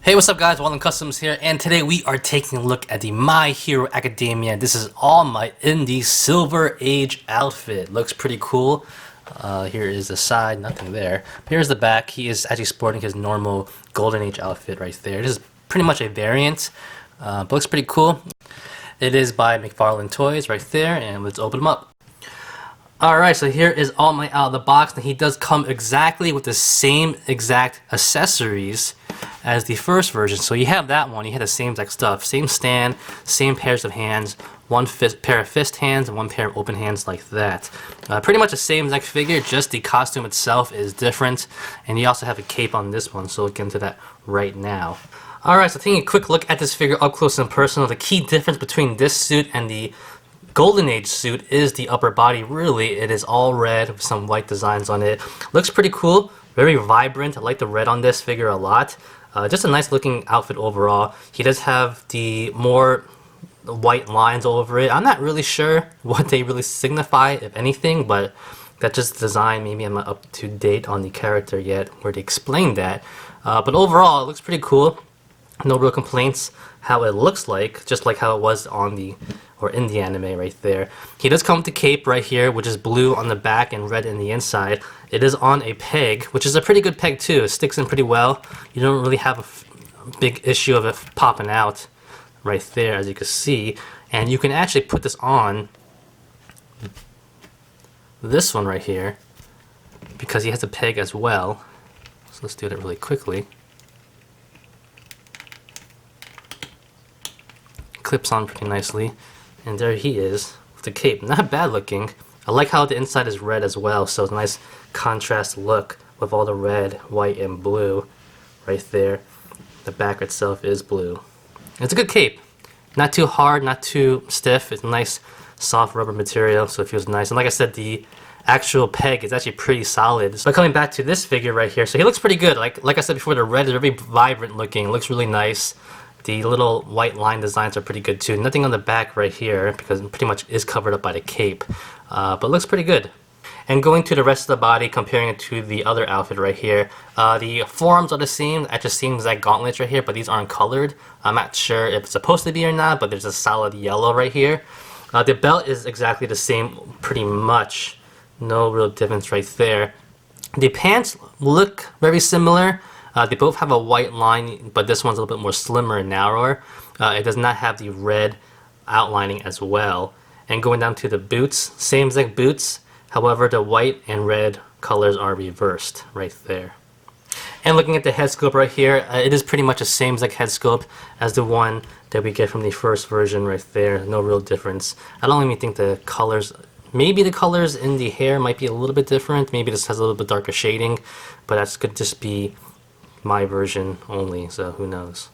Hey, what's up guys, Walden Customs here, and today we are taking a look at the My Hero Academia. This is All Might in the Silver Age outfit. Looks pretty cool. Here is the side, nothing there. Here's the back. He is actually sporting his normal Golden Age outfit right there. This is pretty much a variant, but looks pretty cool. It is by Mcfarlane Toys right there, and let's open them up. Alright, so here is All Might out of the box, and he does come exactly with the same exact accessories as the first version. So you have that one, you have the same exact stuff, same stand, same pairs of hands, one pair of fist hands and one pair of open hands like that. Pretty much the same exact figure, just the costume itself is different, and you also have a cape on this one, so we'll get into that right now. Alright, so taking a quick look at this figure up close and personal, the key difference between this suit and the Golden Age suit is the upper body. Really, it is all red with some white designs on it. Looks pretty cool, very vibrant. I like the red on this figure a lot. Just a nice looking outfit overall. He does have the more white lines all over it. I'm not really sure what they really signify, if anything, but that's just design. Maybe I'm not up to date on the character yet where they explain that. But overall, it looks pretty cool. No real complaints how it looks like, just like how it was on the in the anime right there. He does come with the cape right here, which is blue on the back and red in the inside. It is on a peg, which is a pretty good peg too. It sticks in pretty well. You don't really have a big issue of it popping out right there, as you can see. And you can actually put this on this one right here because he has a peg as well. So let's do that really quickly. Clips on pretty nicely, and there he is with the cape. Not bad looking. I like how the inside is red as well, so it's a nice contrast look with all the red, white, and blue right there. The back itself is blue. It's a good cape. Not too hard, not too stiff. It's a nice soft rubber material, so it feels nice. And like I said, the actual peg is actually pretty solid. So coming back to this figure right here, so he looks pretty good. Like I said before, the red is very vibrant looking. It looks really nice. The little white line designs are pretty good too. Nothing on the back right here because it pretty much is covered up by the cape, but looks pretty good. And going to the rest of the body, comparing it to the other outfit right here, the forearms are the same. It just seems like gauntlets right here, but these aren't colored. I'm not sure if it's supposed to be or not, but there's a solid yellow right here. The belt is exactly the same, pretty much. No real difference right there. The pants look very similar. They both have a white line, but this one's a little bit more slimmer and narrower. It does not have the red outlining as well. And going down to the boots, same exact boots. However, the white and red colors are reversed right there. And looking at the head sculpt right here, it is pretty much the same exact head sculpt as the one that we get from the first version right there. No real difference. I don't even think the colors, maybe the colors in the hair might be a little bit different. Maybe this has a little bit darker shading, but that could just be my version only, so who knows.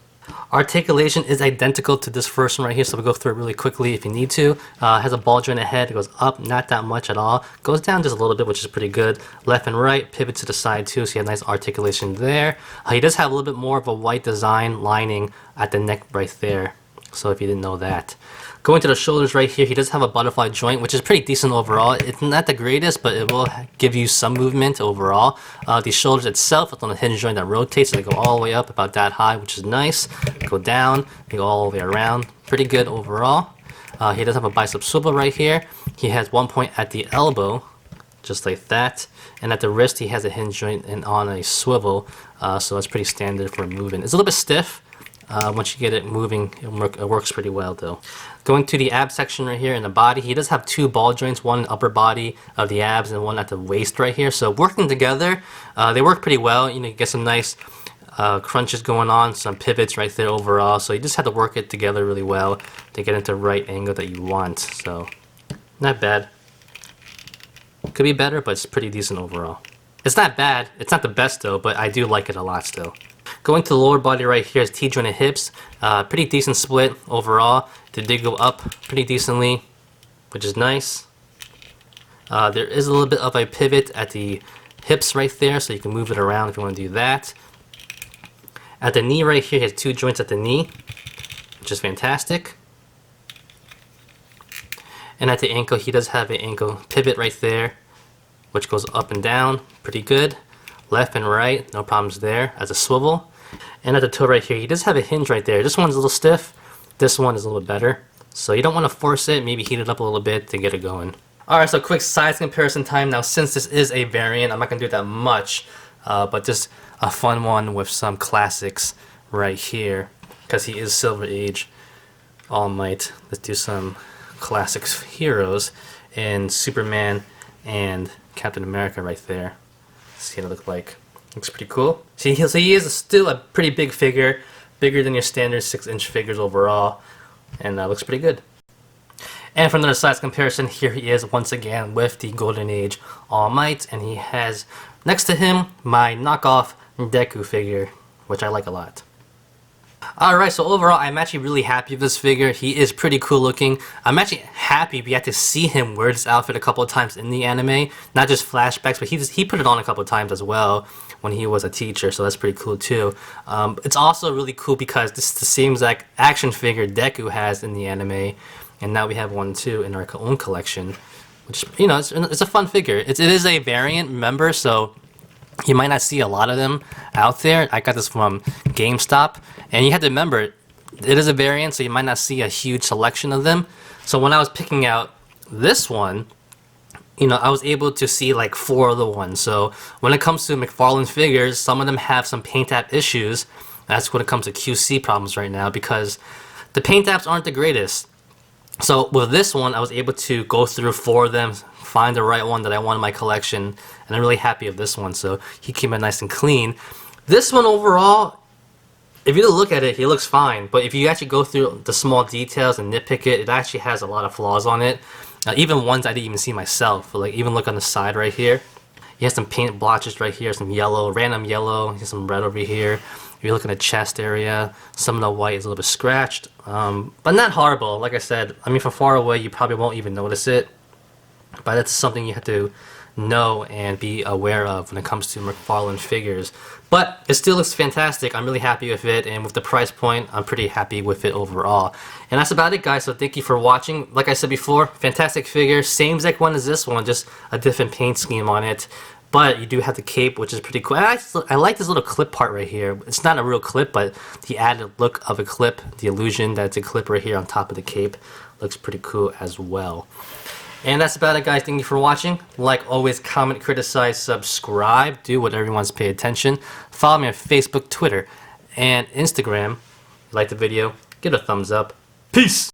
Articulation is identical to this first one right here, so we'll go through it really quickly if you need to. Has a ball jointed head. It goes up, not that much at all. Goes down just a little bit, which is pretty good. Left and right, pivot to the side too, so you have nice articulation there. He does have a little bit more of a white design lining at the neck right there, so if you didn't know that. Going to the shoulders right here, he does have a butterfly joint, which is pretty decent overall. It's not the greatest, but it will give you some movement overall. The shoulders itself, it's on a hinge joint that rotates, so they go all the way up about that high, which is nice. Go down, they go all the way around. Pretty good overall. He does have a bicep swivel right here. He has one point at the elbow, just like that. And at the wrist, he has a hinge joint and on a swivel, so that's pretty standard for movement. It's a little bit stiff. Once you get it moving, it works pretty well though. Going to the ab section right here in the body, he does have two ball joints, one upper body of the abs and one at the waist right here. So working together, they work pretty well. You know, you get some nice crunches going on, some pivots right there overall. So you just have to work it together really well to get into the right angle that you want. So not bad. Could be better, but it's pretty decent overall. It's not bad. It's not the best though, but I do like it a lot still. Going to the lower body right here is T-jointed hips. Pretty decent split overall. They did go up pretty decently, which is nice. There is a little bit of a pivot at the hips right there, so you can move it around if you want to do that. At the knee right here, he has two joints at the knee, which is fantastic. And at the ankle, he does have an ankle pivot right there, which goes up and down, pretty good. Left and right, no problems there, as a swivel. And at the toe right here, he does have a hinge right there. This one's a little stiff. This one is a little bit better. So you don't want to force it, maybe heat it up a little bit to get it going. Alright, so quick size comparison time. Now since this is a variant, I'm not going to do that much, but just a fun one with some classics right here. Because he is Silver Age All Might. Let's do some classics heroes in Superman and Captain America right there. See what it looks like. Looks pretty cool. See, so he is still a pretty big figure, bigger than your standard 6-inch figures overall, and looks pretty good. And for another size comparison, here he is once again with the Golden Age All Might, and he has next to him my knockoff Deku figure, which I like a lot. Alright, so overall, I'm actually really happy with this figure. He is pretty cool looking. I'm actually happy we had to see him wear this outfit a couple of times in the anime. Not just flashbacks, but he put it on a couple of times as well when he was a teacher, so that's pretty cool too. It's also really cool because this is the same exact action figure Deku has in the anime, and now we have one too in our own collection. Which, you know, it's a fun figure. It is a variant, remember, so you might not see a lot of them out there. I got this from GameStop, and you have to remember, it is a variant, so you might not see a huge selection of them. So when I was picking out this one, you know, I was able to see like 4 other ones. So when it comes to Mcfarlane figures, some of them have some paint app issues. That's when it comes to QC problems right now, because the paint apps aren't the greatest. So with this one, I was able to go through 4 of them, find the right one that I want in my collection, and I'm really happy with this one. So he came in nice and clean. This one overall, if you look at it, he looks fine. But if you actually go through the small details and nitpick it, it actually has a lot of flaws on it. Even ones I didn't even see myself. Like even look on the side right here. He has some paint blotches right here, some yellow, random yellow. He has some red over here. If you look in the chest area, some of the white is a little bit scratched, but not horrible. Like I said, I mean, from far away, you probably won't even notice it, but that's something you have to know and be aware of when it comes to Mcfarlane figures. But it still looks fantastic. I'm really happy with it, and with the price point, I'm pretty happy with it overall. And that's about it, guys, so thank you for watching. Like I said before, fantastic figure, same exact one as this one, just a different paint scheme on it. But you do have the cape, which is pretty cool. I like this little clip part right here. It's not a real clip, but the added look of a clip, the illusion that it's a clip right here on top of the cape, looks pretty cool as well. And that's about it, guys. Thank you for watching. Like always, comment, criticize, subscribe. Do what everyone's pay attention. Follow me on Facebook, Twitter, and Instagram. If you like the video, give it a thumbs up. Peace!